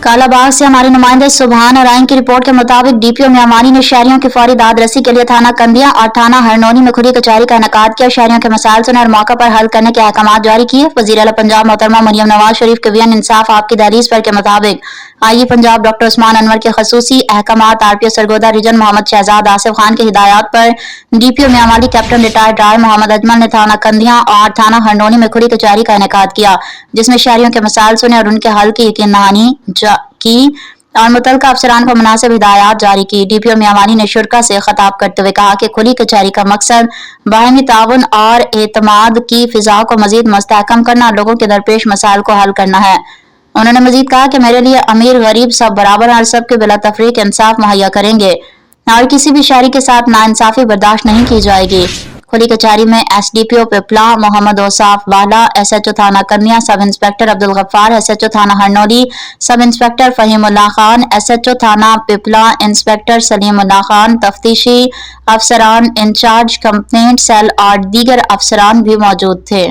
कालाबाग से हमारे नुमाइंदे सुभान और आइन की रिपोर्ट के मुताबिक डीपीओ मियांवानी ने शहरियों की फौरी दाद रसी के लिए थाना कंदिया और थाना हरनौनी में खुली कचहरी का इनेकाद किया। शहरियों के मसाइल सुने और मौके पर हल करने के अहकाम जारी किए। वज़ीर आला पंजाब मोहतरमा मरियम नवाज शरीफ के वीएन इंसाफ आपकी दहलीज पर के मुताबिक आई पंजाब डॉक्टर उस्मान अनवर के खसूसी अहकाम आरपीओ सरगोदा रीजन मोहम्मद शहजाद आसिफ खान की हिदायत पर डीपीओ मियांवानी कैप्टन रिटायर्ड राय मोहम्मद अजमल ने थाना कंदिया और थाना हरनौनी में खुली कचहरी का इनेकाद किया, जिसमें शहरियों के मसाइल सुने और उनके हल की यकीन दहानी की और मुतल्लिका अफसरान को मुनासिब हिदायत जारी की। डीपीओ मियांवानी ने शुरा से खिताब करते हुए कहा कि खुली कचहरी का मकसद बाहमी ताउन और एतमाद की फिजा को मजीद मुस्तहकम करना, लोगों के दरपेश मसाइल को हल करना है। उन्होंने मजीद कहा कि मेरे लिए अमीर गरीब सब बराबर और सबके बिला तफरीक इंसाफ मुहैया करेंगे और किसी भी शहरी के साथ नाइंसाफी बर्दाश्त नहीं की जाएगी। खुली कचहरी में एसडीपीओ पिपला मोहम्मद औसाफ बाला, एसएचओ थाना कन्या, sub inspector Abdul Gaffar, SHO थाना Harnauli, sub inspector फहीमुल्लाह Khan, SHO थाना पिपला इंस्पेक्टर सलीमुल्लाह खान, तफ्तीशी अफसरान इंचार्ज कंप्लेंट सेल और दीगर अफसरान भी मौजूद थे।